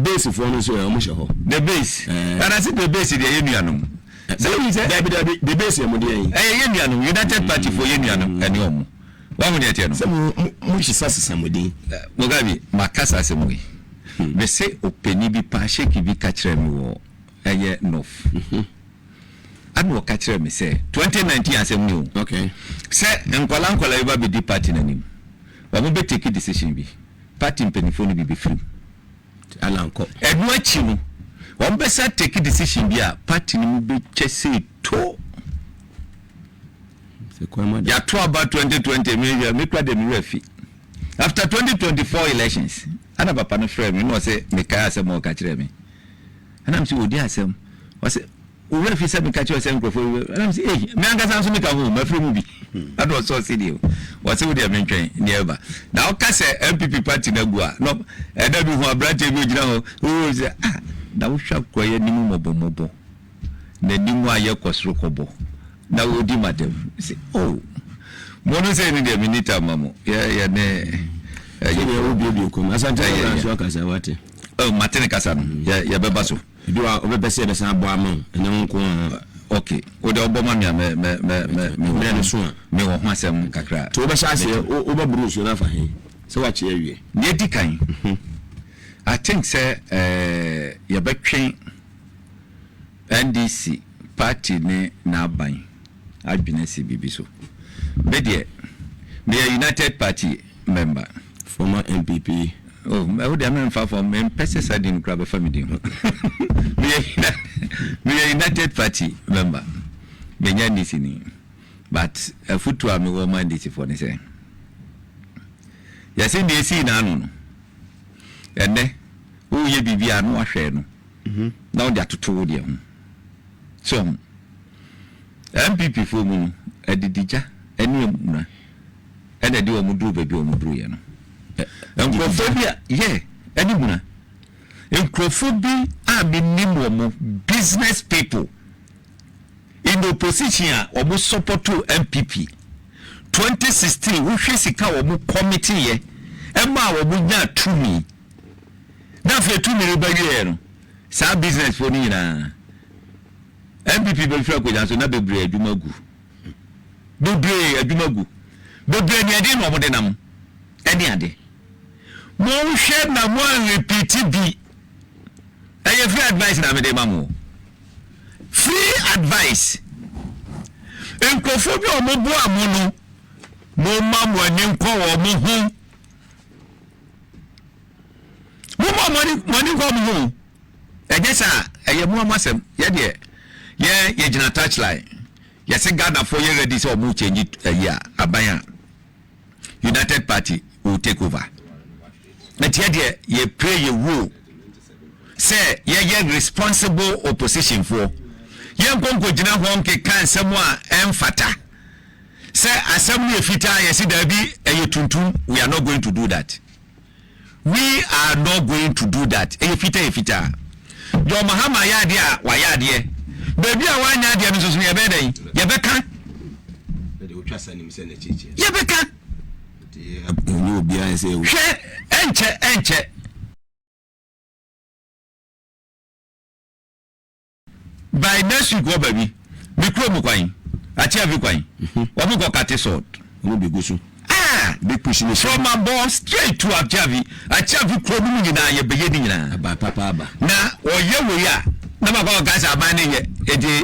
base for no so almost the base and I see the base the union so he said the base union United Party for union and home one minute some much somebody Mugabe makasa semwe me say openi bi pa shake bi ka kire me wo eye north anu ka kire me say 2019 asem ni okay say nkola iba be di party nanim ba mo be take decision bi party mpenifo ni bi free alanko edu achi no won be say take decision bi a party ni be chese to se kwa ma ya to about 2020 me kwa dem refi after 2024 elections ana papa no frame no say me kai asem o ka kire me ana am say odi asem o say o refi say me ka kire asem krofo ana am say me anga san so me ka ho ma frame bi ado so see dey o say odi am ntwen never na o ka say NPP party na gu a no e da bi ho abrante bi ogina ho o say da wo hwa koye nimu mobomobo na nimu aye kosoro kobo na odi madam say oh mono say ni dey minita mamo ya ne obi kom asante so kasa wate oh matene kasa no ya beba so bi wa obebese be san bo amon ene nko okay o de oboma me no so me wo ho asem kakra to be sha se o ba buru so na fa he se wa che awie ne dikan I think say ya betwen NDC party ne na ban adwene se bibi so be de me United Party member former NPP oh I would am far from emphasis I didn't grab a family me United Party member me nyandisi ni but a foot am wo mandisi for ni say ya say dey see na anu no ene wo ye bibi anu ahwe no na wo dia toto de ho so MPP for mu edidija enu emuna ene de wo muduru baby wo muduru ye no enkrofobia yeah enimuna enkrofobia a minimum mo business people in the opposition omo support to MPP 2016 wo hwe sika wo mo committee ye ema wo mo nya tumi na fe tumi re bagye no sa business for ni na MPP be fira ko janso na bebre adumagu bebre ni ade no mo de nam eni ade mo hwe na mo repeat bi eye free advice na me de mamu free advice enkofobia o mo bo amono mo mamu ani nko wo mo hu mo mo ko mo hu ejesa eye mo amasem ye de ye gina touchline ye se Ghana for ye ready so mo change year abaya United Party will take over. But here ye pray ye rule. Say ye responsible opposition for. Ye nkonko jina ho nke kan semwa emfata. Say assembly fita ye si da bi eye tuntum, we are not going to do that. We are not going to do that. Eye fita. Jo Mahama ya dia wa ya die. Baby a wanya dia nso so ye be dai. Ye beka. Ye beka. You be I say enche by next week go baby me kro mu kwan achi avi kwan wo mu go kate sword wo be gosu be pushing from my boss straight to achi avi kro mu nyina ye be ye nyina ba papa ba na oye wo ya na ma go gas aban ne ye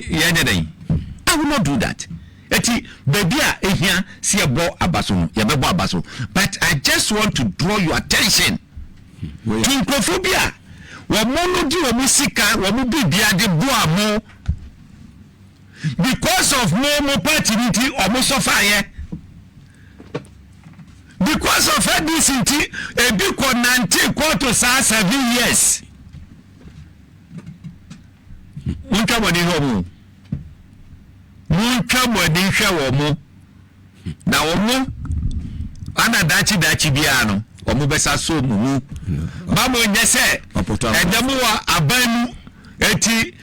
ye nyedan I will not do that. Eti baby a ehia se ebo abaso no ye bebo abaso, but I just want to draw your attention to nkophobia wo mo no di wo musika wo mo bibia de bo amo because of mo party nti o mo suffer ye because of this nti ebi ko 19 quarter sa 7 years nka mo ni ho munka modi hwe wo mu na wo mu ana dachi bia no wo mu besa so mu ba mo nyese edemu wa abanu eti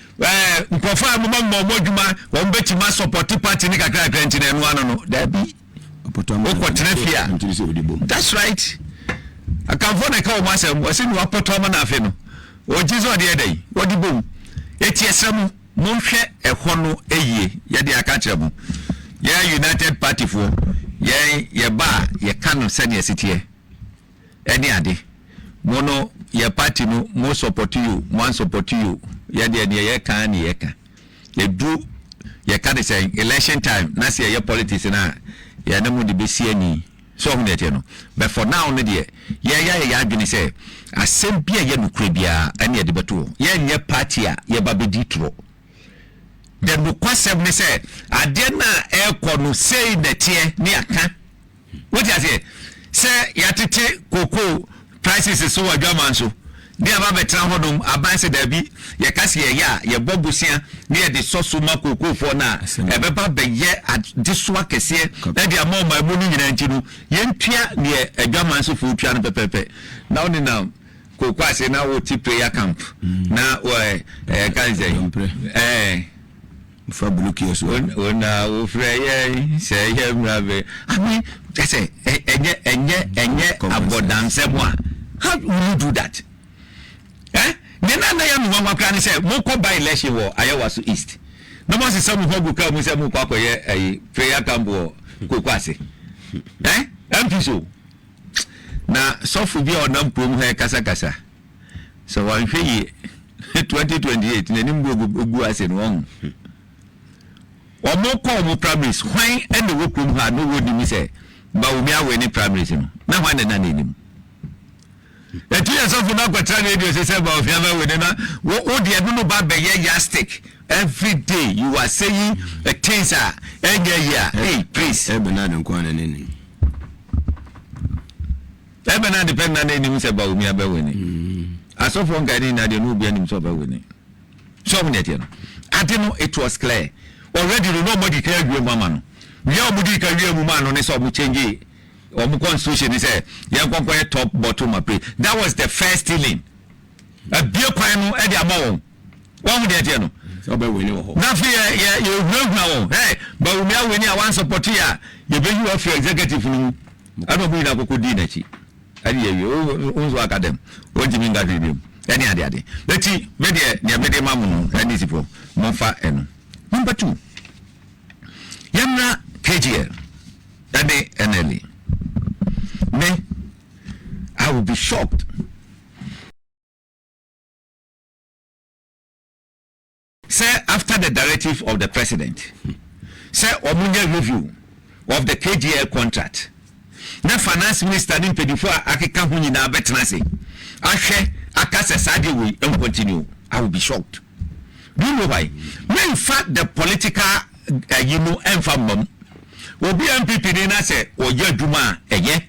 nkofa mu mo modwuma wo mbeti ma support party ni kakra nti na enu ano no da bi that's right akamfo na ka o ma se ni wapoto ma na afi no o jizo de dey odi bom etiesam monhwe ehɔ no eyie ye de aka kyerɛ mo ye United Party fo ye ba ye kanu sɛ ne sitie eni ade mono ye party no mo support you mo support you ye de ye kan ne ye ka ye do ye ka de say election time na say ye politics na ye na mo de besi ani so hu de no but for now no de ye adwene say asem bia ye nukure bia ene de beto ye nye party a ye ba bedi tro then the concept ne say ade na ekɔ no say the tie ne aka what you say yatete koko prices so wadwaman so ne aba betra hodom aban se da bi ye kase ye ya ye bobusia ne ye de soso makoko fo na ebeba be ye adiswa kese na de amoma mu ni nyina nti no ye ntua ne adwaman so fo tua no pepepe na oni na koko ase na wo ti prayer camp na kanze for buluki so ona wo freye say ye mrabe ami say enye abodansemo a how will you do that nena na ya mu wakra ni say mo ko by election wo Ayawaso East no mo se samu hogu ka mu se mu kwa koye prayer camp wo kokwase MP so na sofu bi onam prom he kasa so wan hwe 2028 na nimbo ogu ase no on omo ko mo primaries hwan ene wo prom ha no wo nimi se Bawumia we ni primaries no na hwan na nim eti asofu na kwatra radio se Bawumia we na wo de no ba be ye yastic every day you are saying a things are hey please Benard nkwana nene Benard depend na nim se Bawumia be we ni asofu ngani na de no bia nim so be we ni so mo net no ade no it was clear already nobody can agree mama no we are mudi can agree mama no ne so mo change or mo constitution is say yan konko top bottom up that was the first stealing a beer kwan no e de amawo wo mo de no so be we ni wo na fi you know hey Bawumia we ni a one support ya you be you of executive no ado bu na kokodi na chi ari ye unzo academ o jimi ngade dem any ade leti me de mamu no ani sipo mo fa eno. Number 2, Yamna KGL, Dade NLE. Me, I will be shocked. Say, after the directive of the president, say, Omunye review of the KGL contract. Na finance minister ni pedifo akeka hu nyina betena se. Ahwe akase sade we continue. I will be shocked. Do you know why? In fact, the political, enfamum. Obi NPP ni na se oye duma eye.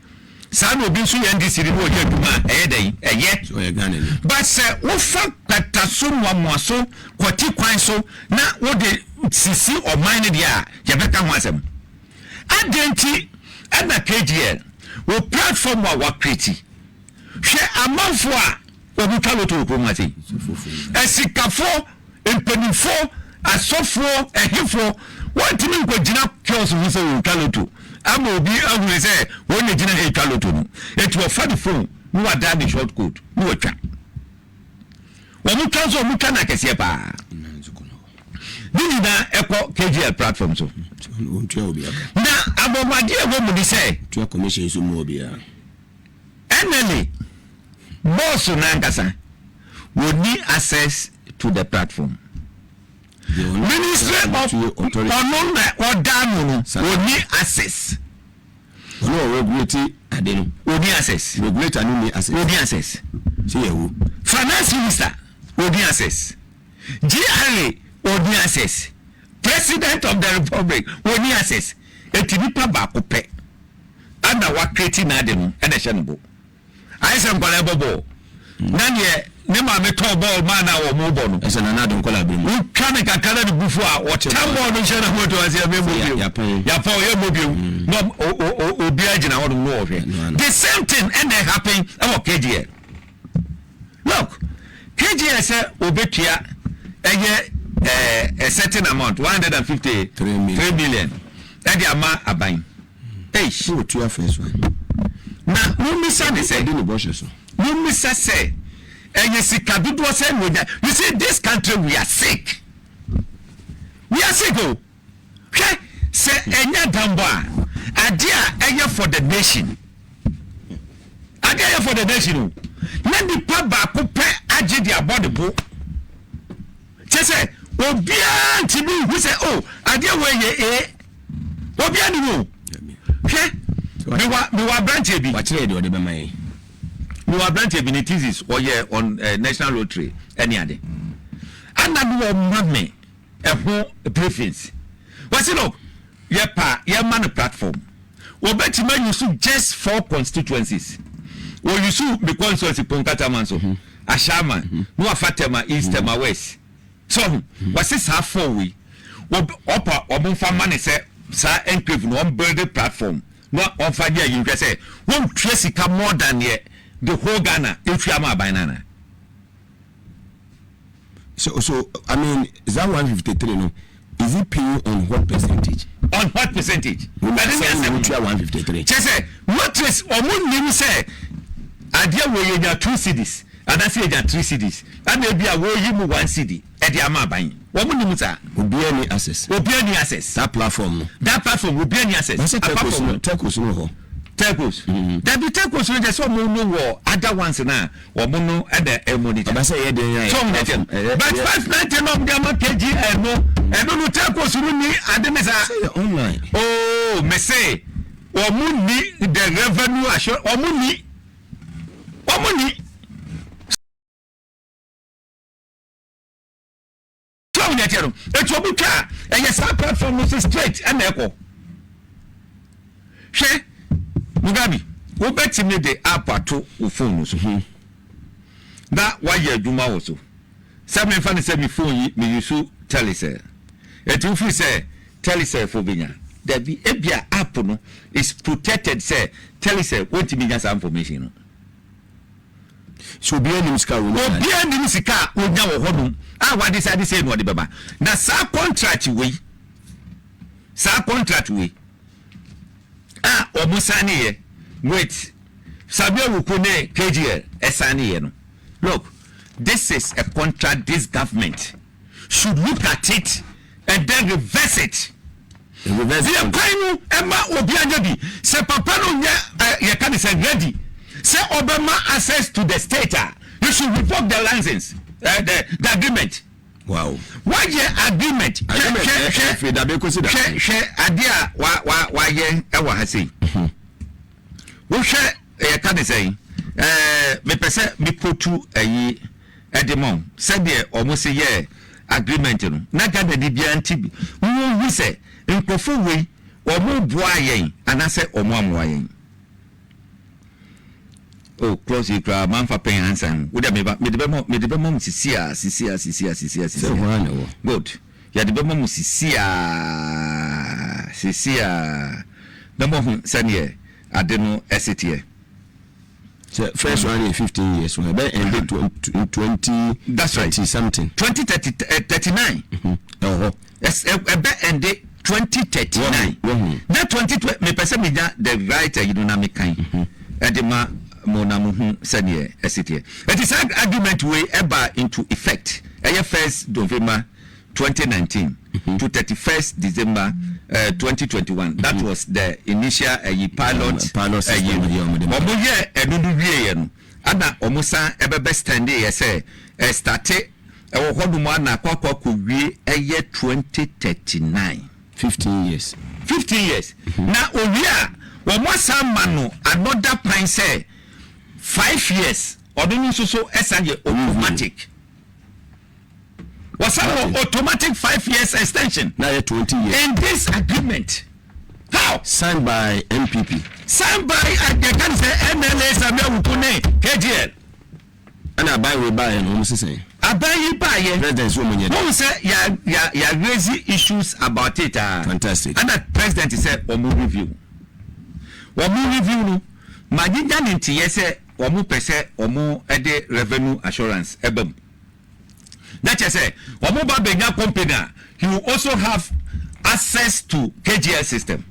San obi nso ye ndisi ni oye duma eye. So ye gane ni. But se wo fa kataso mwaso kwati kwan so na wo de sisi o mine dia ye beka ho asem. Adenti na KGL wo platform wa create. Hwe amanfo a obi kaloto okomati. Esikafo empenifo asofo ehifo wantimi nkogina kioso mu se ukaloto ama obi ahune se wonne gina ekaloto no etu ofa the phone no wada the short code no watwa omu twa na kese pa dini na eko KGL platform so ontwa obi aka na abomade ego mu di se twa commission so mu obi a enele boss na nkasa woni access to the platform. Ministry of Authority or Damu need access. No regulate adeno. Odi access. Regulator no need access. Odi access. See you. Finance minister odi access. GRA odi access. President of the Republic odi access. Etinipa ba ko pe. Ana wa create na adeno e na hye no bo. Aisha nkwala bobo. Na ne ma me to ball man na wo mo bo no ese na do nkola bi mu twa ne kakara de bufu a wo tambo no hye na moto asia me mo bi ya pa ye mo bi no obi agina wo no wo hwe the same thing and they happen about KGL. Look, KGL say obetua a certain amount 153 million that the ama aban eh so to your first one na no misa de say no boshe so no misa say and you see Kabido said, you see, this country, we are sick. We are sick. Oh, okay. Say, Enya Damba, idea for the nation. Idea for the nation. Let the papa compare idea about the book. Just say, Obian to me, who say, oh, idea where you Obian, okay. We were branch be. What's ready or the Bamay? We were branch be in thesis or yeah on national lottery any other. And I do money a whole preference. What's it up? Yeah, pa, yeah, man platform. Or bet you man, you see just 4 constituencies. Or you see the constituency Ponkata Manso, Ashaman, no Fatema, East, West. So, what's this half 4 we? Upper or Bonfa money say, Sir Enclave, no build platform. No on 5 years, you can say, won't trace come more than yet the whole Ghana if you are my banana. So, I mean, is that 153? No? Is it paying on what percentage? On what percentage? But then 153. Just say, what is or more say, idea where you are 2 cities, and I say there are 3 cities, and maybe I will you 1 city at the Amabine. What would you say? Will be any access. Will be any access. That platform will be any access. Telcos. There be telcos when there's so no other ones now, or mono at the monitor. But 590 of them are KG and no telcos who need and then say online. Oh, me say, or money the revenue assure or money. It will be car and yes, our platform is straight and echo. She Mugabi, go back to me the Ato Forson. That why you do also. Some fan said before me you so tell it say. It will say tell it say for Benya. There be Ebia Apple is protected say tell it say what to be just information. So be any musical will be any musical will now hold. Ah, what is I say no the baba. Now sa contract we. Ah, Omusani ye. Wait. Sammy Awuku ne KGL Esani ye no. Look, this is a contract this government should look at it and then reverse it. Reverse it. Emma Obianjabi. Se papa no ye can say ready. Say Obama access to the state. You should revoke the license. The agreement. Wow. Why your agreement? Share idea why ye ewa hasi. We share can say me pese me potu ayi edemon said there almost a year agreement no na Ghana di bia ntibi we say nkofo we omo boa yen anase omo amoa yen. Oh, close you crowd, man for paying handsome. Would I be the mom Sisia. Good. Ya the mom Sisia. The mom Sanya. I don't know, SCTA. So, first one in 15 years, we have ended 20. That's right, something. 2039. Oh, yes, a bet ended 2039. That 2020, me person me the writer, you know, me kind. Edema. Monamu senior SCTA. It is an agreement way ever into effect. 1st November 2019 to 31st December 2021. That was the initial pilot. Omo ye enunu wie no. Ada omusa ebebe stand e say started e hoduma na kwakwa wie 2039. 15 years. 15 years. Na owia omusa manu another pine say 5 years or don't so SNJ automatic. Was automatic 5 years extension? Now 20 years. In this agreement. How? Signed by NPP. Signed by can say MLA Sammy Awuku KGL. And I buy and almost saying. I buy President woman. Who say ya raising issues about it. Fantastic. And the president said Omu review. Omu review no. Majija ninti yese omu pese omu ede revenue assurance ebem. That you say omu Bawumia Campaign, he will also have access to KGL system.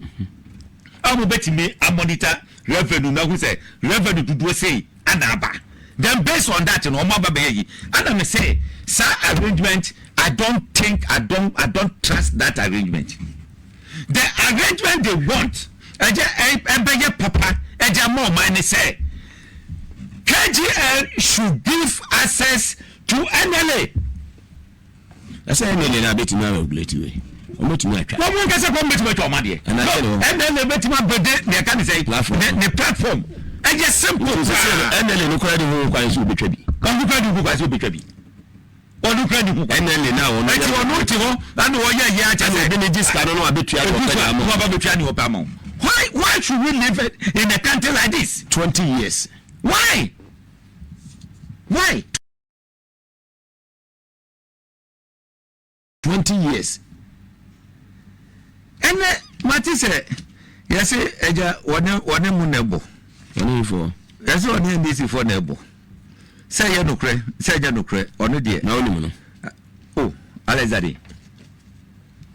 Omu beti me a monitor revenue na who say revenue to do say anaba. Then based on that, you know, and I say, sir, arrangement, I don't trust that arrangement. The arrangement they want, papa, more money say, KGL should give access to NLA. I say NLA na beti na regulate we. Omo tumi atwa. No mo kase ko beti to amade. NLA beti ma bede ne ka say the platform. And just simple. NLA no kwadi ho kwa so betwa bi. Kan kwadi ho kwa so betwa bi. Onu kwadi ho. NLA na ono. Eti ono ti ho, and wo ye acha say be ne diska no abetua ko pa am. Wo ba betua ni ho pa am. Why should we live in a country like this? 20 years. Why? 20 years. And Mati say, yes, Eja, one munebo. Only for. That's what you need for nebo. Say ya no cre, on the dear. No, no. Oh, Alezadi.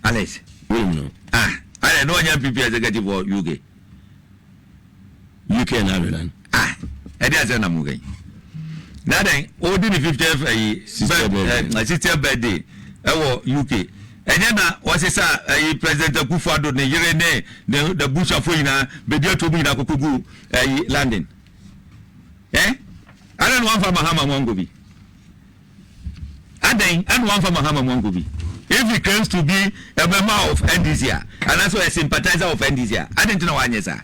Alex. No. I know NPP executive for UK and Ireland. And that's an amuga. Now then, all the 50th sister birthday. UK. And then was a President Akufo Addo the bush of Bediatuo na Kukugu landing. I don't want for Mahama Mongobi. And one for Mahama Mongobi. If he claims to be a member of NDC and also a sympathizer of NDC, I didn't know why, sir.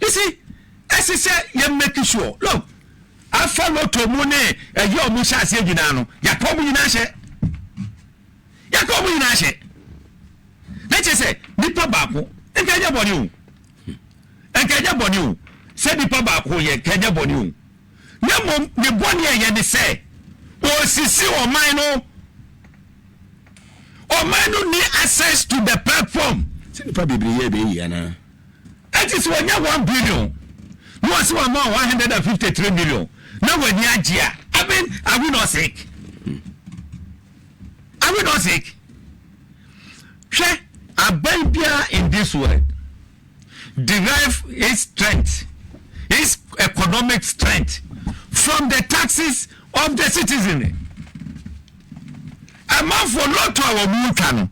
You see, as I said, you're making sure. Look, I follow to Mune, a year Musha Seginano, Yakobu Nashe. Yakobu Nashe. Let's just say, Nipa Baku, and Kenya Bonu. And Kenya Bonu, said Nipa Baku, Kenya Bonu. Yamon, the 1 year, you say, or Sisi or Mino. Or man need access to the platform. Probably be it is when you 1 billion. No, so I'm 153 million. Now when you are here, I mean, are we not sick? Are we not sick? Share a baby in this world derive its strength, its economic strength from the taxes of the citizenry. A man for not to our moon.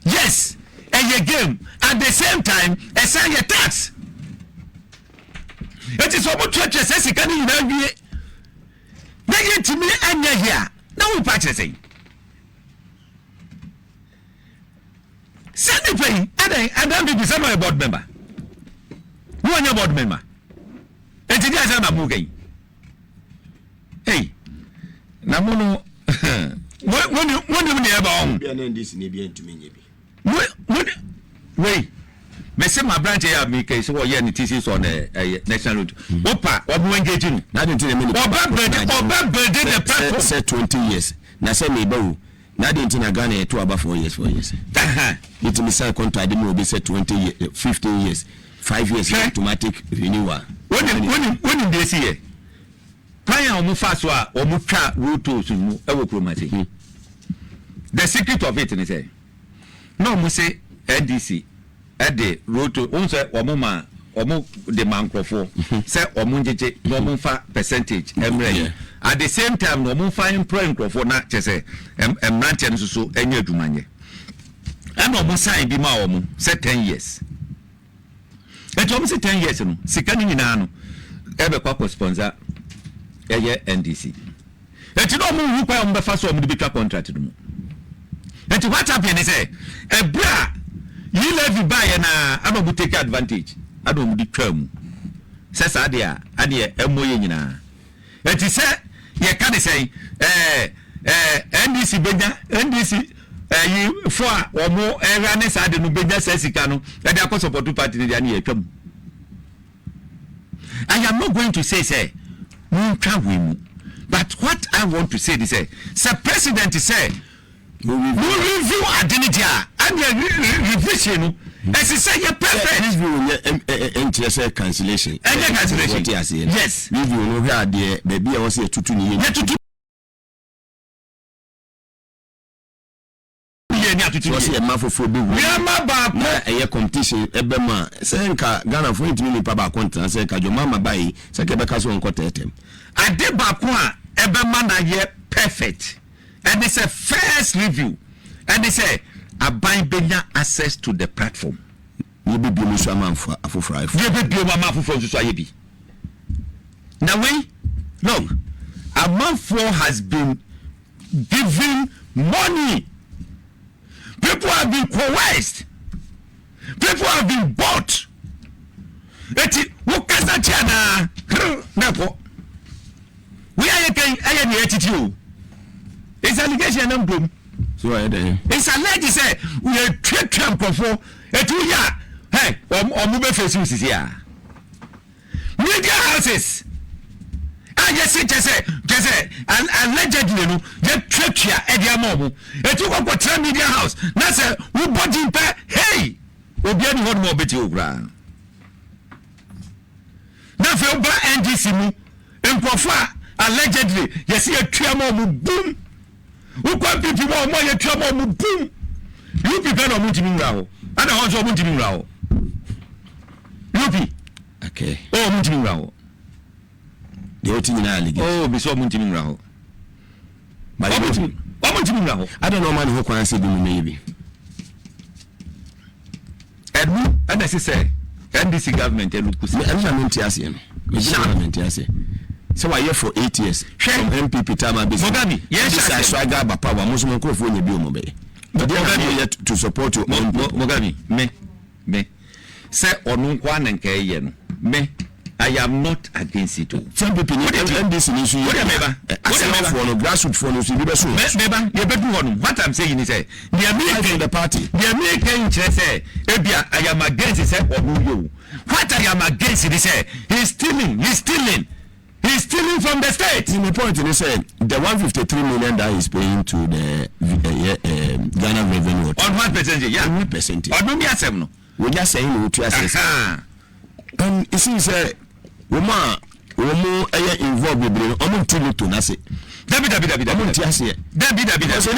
Yes, and a game at the same time, a sign a tax. It is almost churches as a can in the they to me and here. Now we practicing. Send the pay, and then be some board member. Who are your board member? And today I'm a movie. Hey, Namono. When you never own this in to me. Wait, Messi, my branch here, me case, or any thesis on a national route. Opa, or when engaging, not until a minute. Or said 20 years. Now say me, bow, not until I got 2 about 4 years. It's a missile contract, will be said 20 years, 15 years, 5 years automatic renewal. When they see it. The secret of it is no we say NDC at the road to unse omuma the mancrofo say omunjeje no fa percentage at the same time no fa employ crofo na chese emrante no so enye adwumanye and omu sign bi ma omu say 10 years et omu say 10 years no sika ni nyina no ebe kwa sponsor NDC. And you know, who pay on the first one with the contract. And to what happened is a bra, you let you buy and I don't take advantage. I don't be term. Says Adia, Moyina. And he said, you can't say, NDC Benya, NDC, you 4 or more awareness. I don't know, Benya says he can, and they are cost of 2 parties. I am not going to say, but what I want to say is, Sir President say, we review identity and revision. As he said, you're perfect. Interest cancellation. Yes. Review no here there, baby. I was here to 2 years. titiri so say mafofo be we ama ba na eye competition ebema say nka Ghana for intimi ni pa ba kontra say ka jo mama bai say ke be ka so nkota etem ade ba ko a ebema na ye perfect and it's a first review and they say aban benya access to the platform you be bi musu amanfo afofra you be bi o amafofo nso aye bi now we look amanfo has been giving money. People have been coerced. People have been bought. Eti wukasa chana NAPO. We are the attitude. It's allegation and boom. So it's alleged say we are trade before. Etu ya hey omube face you here. Media houses. Just say, allegedly, no, just trick ya, Ediamomo. It took up a media house. That's a who bought him back. Hey, we'll be any more bit you ground. Now, for your NDC, and Kofa, allegedly, you see a triamo boom. Who can't people more money, triamo boom. You prepare on Muntimin Rao. I don't want to Muntimin Rao. Yupi. Okay. Oh, Muntimin Rao. The whole thing in allegation. Oh, be so Muntimin Rao. I don't know man who can say maybe. And I say, NDC government, and so I here for 8 years. From NPP time Mugabe, yes, I swagger but power Muslim for you be Mobe. But they are yet to support you on Mugabe. Me. Say on one and Kayen. Me. I am not against it. Some people need NDC issue. Grassroots for what I'm saying is the American the party. The American say, I am against it. What I am against it is he's stealing from the state. In the point he said the 153 million that is paying to the Ghana revenue. On what percentage? Yeah, 1%. No. We just saying we to assess. And it seems woman involved with the to Nasi. So the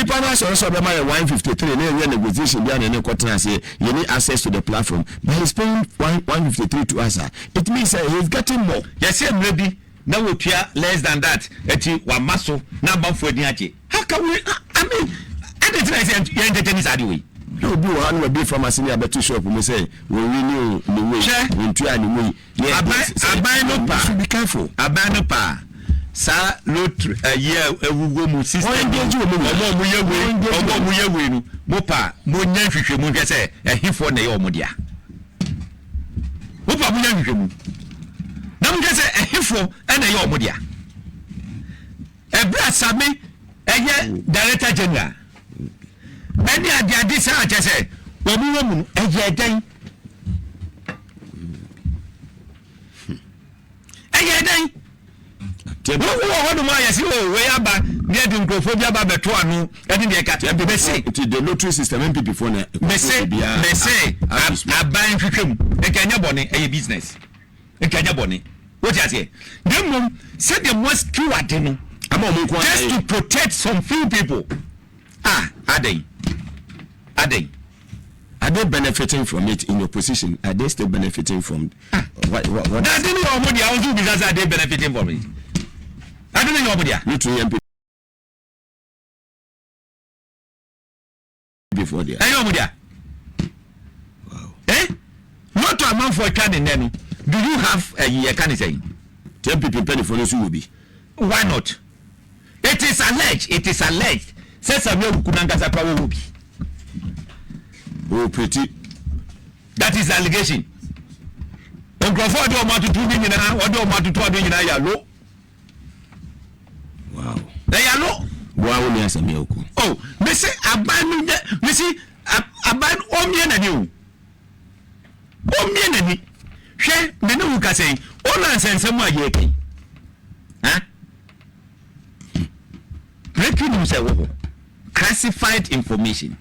panel also be my 153 and negotiation behind any quarter say you need access to the platform. But he's paying 153 to us. It means he's getting more. Yes, maybe now we pay less than that. Eti wa maso na banfo edi. How can we? I mean, anything you entertain is anyway. No, do one will be from a senior battery shop. We say we renew the way. We try the way. I no pa. Should be careful. I no pa. Sa lot year we go system. Omo mo pa mo nya hwehwe mu hwe say ehifo na ye omodia. Mo pa mo nya hwehwe mu. Na mo hwe say ehifo na ye omodia. Ebra Sammy Director General. Any idea this I just say, woman, a year day. A year day. What do I see? Way up getting Kophobia Babatuano, and the cat. They say the lottery system NPP for they say, I'm buying him. A Kenya Bonnie, a business. A Kenya Bonnie. What I say? Them said the most true at them. Just to protect some few people. Are they benefiting from it in your position? Are they still benefiting from what? I don't know what I do because are they benefiting from it? I don't know what they are. You two MP before there. I know what they are. Wow. What to amount for a can then? Do you have a year can say? MPP penny for this will be. Why not? It is alleged. Says Sammy Awuku Nankasa Prawo will be. Oh, pretty. That is allegation. Akufo Addo Bawumia or do Matu ya low. Wow. They are low. Bawumia Sammy Awuku. Oh, me say aban omie na ni o. Omie na ni. Hwe me no ka say, o na nsensem aye kan. Breaking news classified information.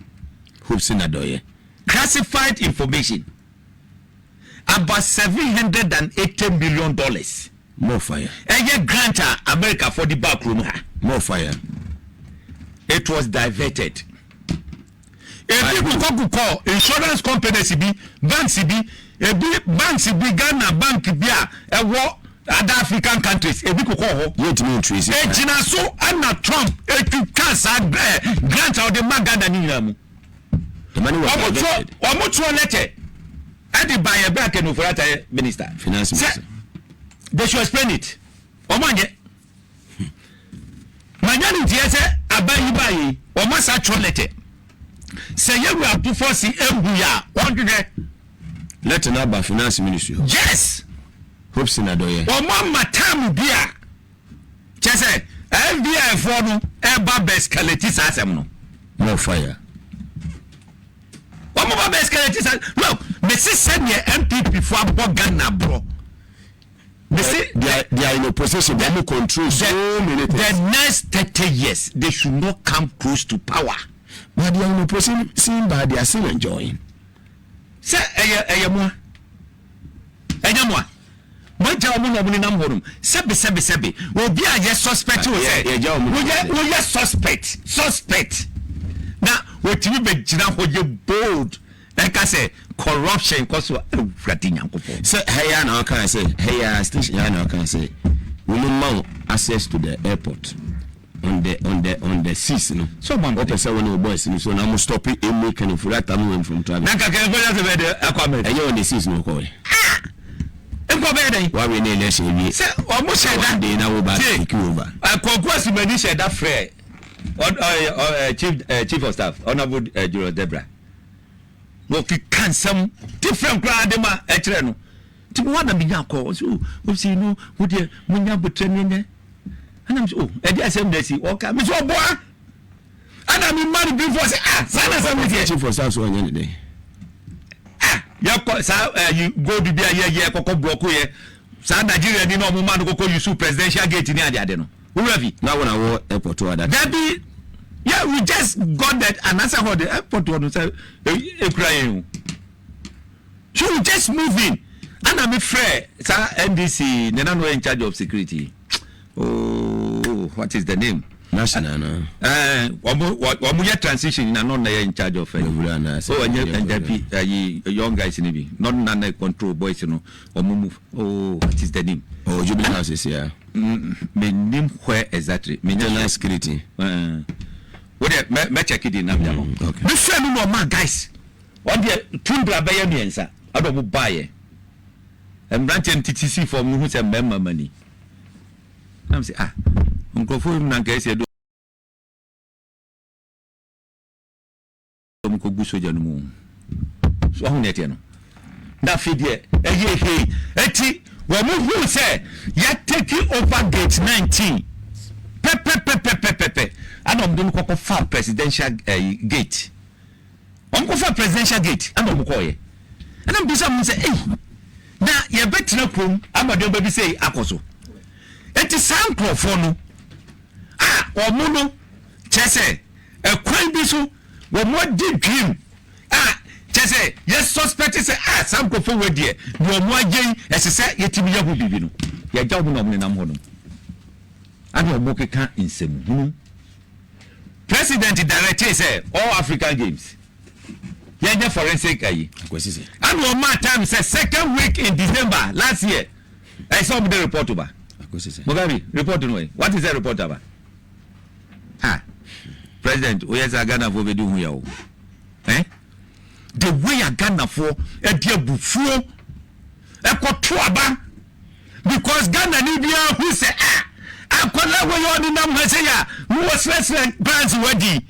Hopeson Adorye. Classified information. About $780 million. More fire. And yet grant America for the back room. More fire. It was diverted. ebi ko insurance companies bi banks bi Ghana bank bi a ewo other African countries ebi ko ho yetimi trace ejina so ana Trump etuka grant of the Maganda ni nyiramu the money was omo letter adi by a Ken Ofori Atta minister finance minister they should explain it omo anye manyani tiese abayi bayi omo sa letter say you Ato Forson embuya 100 letter na ba finance ministry yes Hopeson Adorye omo matam bia chese FBI for no eba beskeleti sasem no more fire omo ba beskeleti sasem no me see send ye NPP for Ghana bro me see they are in opposition they no control so many things the next 30 years they should not come close to power but they are in opposition seeing that they are still enjoying say eyemo Moja omo no ni nam horum sebe obi a ye suspect we say we ye suspect na wotimi be gina hoje bold eka say corruption cause frati nyankopon say heya na kan say heya station ya na kan say we no man access to the airport on the seas no so man what say when boys so na mo stop it and make Ken Ofori Atta no from travel na ka Ken Ofori Atta be the aquaman heya on the seas no call why we need less heavy say almost said that day now about take over Kwaku Annan said that free chief of staff honorable Juro Debra no fi can some different crowd ma etchere no ti mo na binya call so we see no wo de munya botrani ne anam so e dey asem dey see okay me so boa ana me marry before say sana some chief of staff so anya dey ya sa you go to be ye kokko block ye sa Nigeria ni no mo man kokko Owusu presidential gate ni ade no we ravi now when I go airport to that Gabby yeah we just got that and answer for the airport one say e crying so we just moving and I'm afraid sa NDC they no in charge of security oh what is the name national no omo ye transition na no na in charge of so NPP young guys ni bi not na control boys no omo move oh what is the name Jubilee House is here me name where exactly me national security what me check it in na okay me say no man guys on the tumbra be ye miensa ado mo baye branch TTC for me who say member money I'm say Nkofo na nka ese do ko gu soja no mu so ahun ete no da fidie eye eti wo mu hu say ya take over gate 19 pepe anom do ko fa presidential gate ko fa presidential gate anom ko ye anam bisa mu say na ye betina krom amado ba bi say akoso eti sankro fo no omo no chese ekwan bi so wo mo di dream chese yes suspect say some go for we there no mo agyen esese yetimi yahu bibi no ya jaw no mo nam ho no ani omo keka insem hunu president director say all African games yeah forensic ayi akwesisi and one more time say second week in December last year I saw the report over akwesisi Mugabe report no what is the report about president we yes Ghana for be do hu ya o the way Ghana for e dia bufuo e koto aba because Ghana ni bia who say akola we yo ni nam ha say ya who was president brands wadi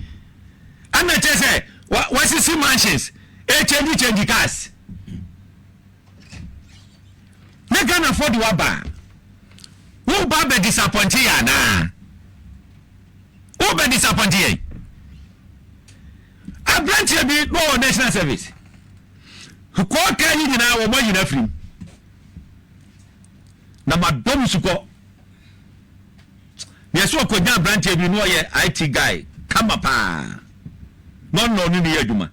ana che say what see mansions e change cars na Ghana for the waba who ba be disappoint ya na who be disappoint ye a branch be no national service ko ka ni na wo mo yina free na madom suko yeso ko nya branch be no ye IT guy kama pa no ni ye aduma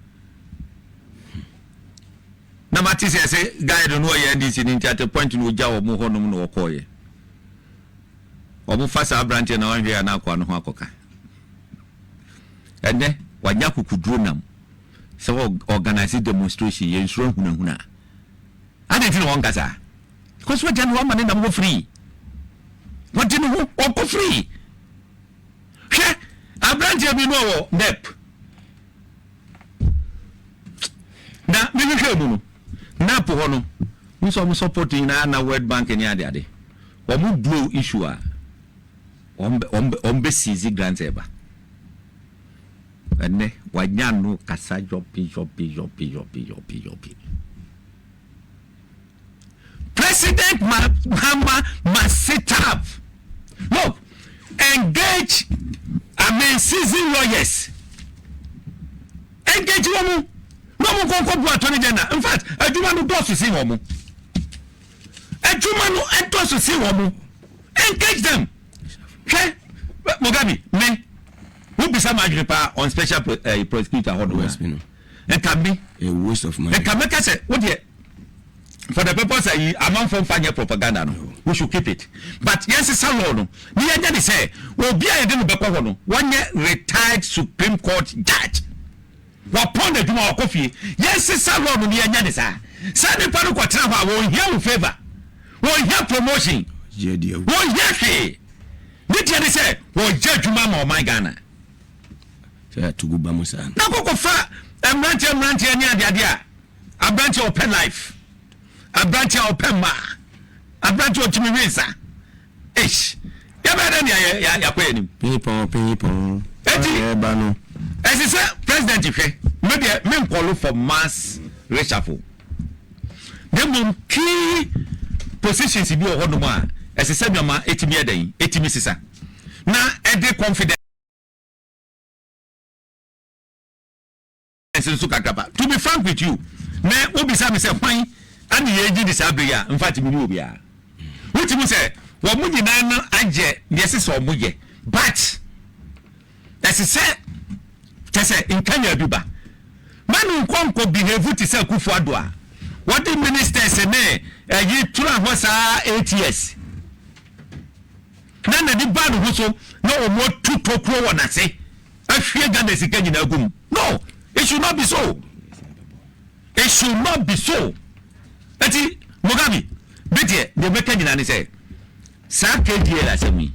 na matisi say guy do no ye NDC ni at point no ja wo mo honom no ko ye obo fasa branch na wanhwe na akwa no ho akoka ene wanya kukuduro nam so organize demonstration yen suro huna I didn't want kasa because what can one man na go free what did you go free hwe abranche bi no NEP na me hwe mu no NAPO ho no we supporting na World Bank ni ade omu blow issue a ombe seize grant eba ene wanyano kasa jopi. President Mahama must sit up. No, engage seasoned lawyers. Engage woman. No more concord attorney general. In fact, a woman does to see woman. A woman does to see woman. Engage them. Okay, Mugabe, me. Who be some Agripa on special prosecutor hold and can be a waste of money. And can make us say, what ye for the purpose among from fanya propaganda no, we should keep it. But yes, it's a law no. The agent say, well, be a little bit no. 1 year retired Supreme Court judge. Upon the Duma coffee, yes, it's a law no. The agent say, Sunday Pano Quatrava will hear in favor, will hear promotion, will hear. Did you say, well, Judge Mama or my Ghana? To go Bamusan. Now go for a branch near the idea. A branch of pen life, a branch of pen ma, a branch of Timisa. Ish. People. As you said, President, maybe a men call for mass reshuffle. The key positions in your Honoma, as a senior 80 year day, 80 misses. Now, every confidence. To be frank with you, me obi say me say kwan and the agent this abria in fact me obi a what you say wo mu di nan age yes so mo ye but as say in Kenya biba manu nkonko behave to say Akufo Addo a what the minister say ne yi tura ho sa 8 years na di bad ho so na o mo tutokro wona se ahwe Ghana sika nyina gum no. It should not be so. It should not be so. Eti Mugabe, beti the make nyina say, "Sa KDL asemi."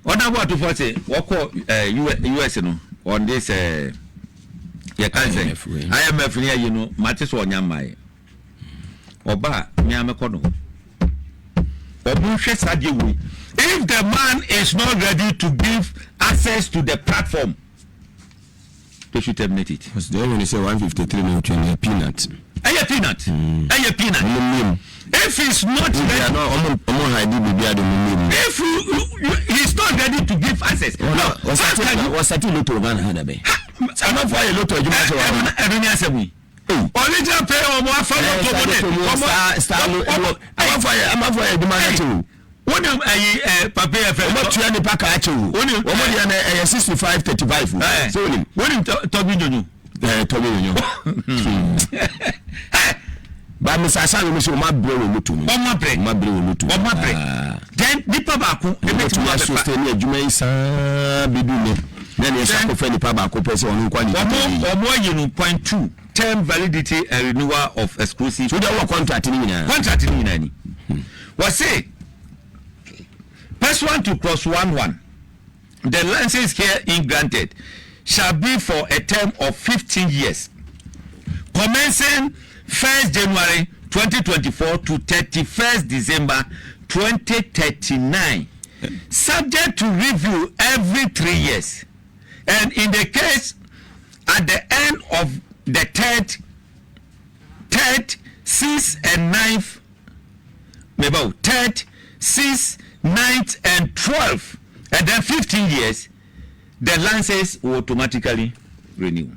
Oda what to for say, wako US no on this you can say IMF near you know, matters on yamai. Oba me ameko no. Obu hwe sadie. If the man is not ready to give access to the platform, they should terminate it. Because they only say 153 million a peanut. A peanut. A peanut. If he's not ready, if he's not ready to give access, what's that you look to Ghana? I'm not for a lot of you. Original pay or more for I'm for a demand. When Papa what you any pack at you? When you 65 35. So when you Toby but Mr. Asare so my bro will to me. My brain. Then the Pabaku, the next one sustain a Jumay Bidu. Then you shall offend the Pabaku person on quality. Or more you know, 0.2 term validity and renewal of exclusive. So they were contracting in any. Was say pursuant to clause 1.1, the license here in granted shall be for a term of 15 years, commencing 1st January 2024 to 31st December 2039, subject to review every 3 years, and in the case at the end of the third, 6th and 9th, maybe third, 6th, 9th and 12th, and then 15 years, the license will automatically renew.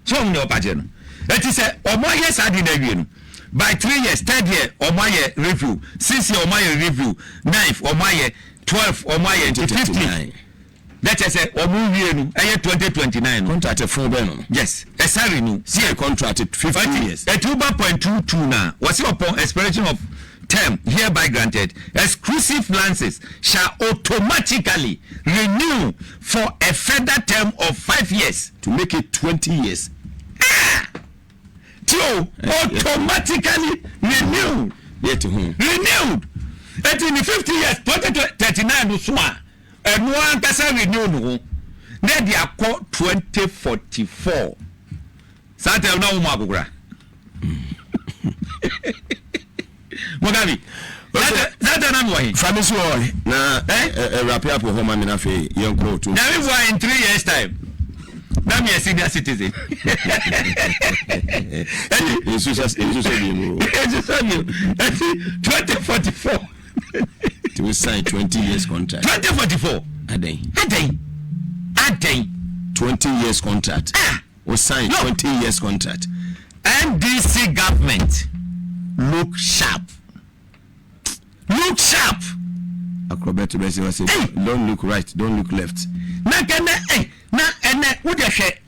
So no pattern. That is a or more years added again. By 3 years, 3rd year, or my year review, 6th year or my year review, 9th or my year, 12th or my year 15. That is a or more year 2029. Contracted for Beno. Yes, a salary new. See a contracted 15 years. A 2.22 now was upon expiration of term hereby granted, exclusive lances shall automatically renew for a further term of 5 years to make it 20 years. Automatically renewed. Renewed. And in the 50 years, 2039 so and one person renewed. Then they are called 2044. Santa no Magura. Mogabi. That's an way. Famous boy. Now, wrap up home and enough young crow too. Now, we in 3 years' time. That me a senior citizen. It's just 2044. To we sign 20 years contract. 2044. A day. 20 years contract. We sign 20 years contract. NDC government look sharp. Look sharp. Acrobat was don't look right, don't look left. What you say?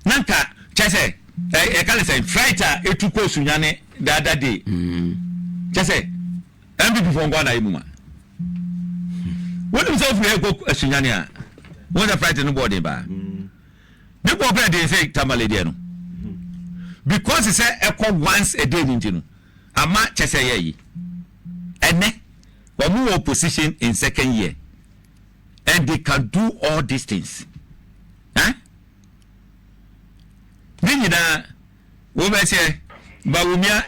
Nanka, Chase, I can't say, Frighter, it took us Sunyane the other day. Chase, NPP from Guanayuma. What is off here? Go Sunyania? What a frightened body bar. The poor they say Tamalediano. Because he said, echo once a day in June. A match, Chase, and ne, or more position in second year. And they can do all these things. Huh? Then you know, we say, Bawumia,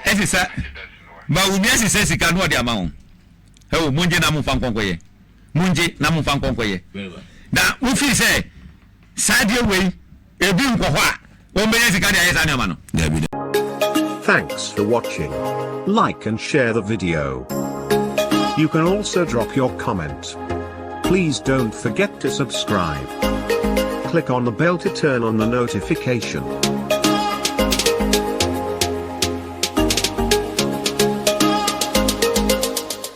Bawumia says he can know the amount. Oh, Munji Namu Fankonkoye. Munji Namu Fankonkoye. Now, if he say, Sadia way, a beam for what? Thanks for watching. Like and share the video. You can also drop your comment. Please don't forget to subscribe. Click on the bell to turn on the notification.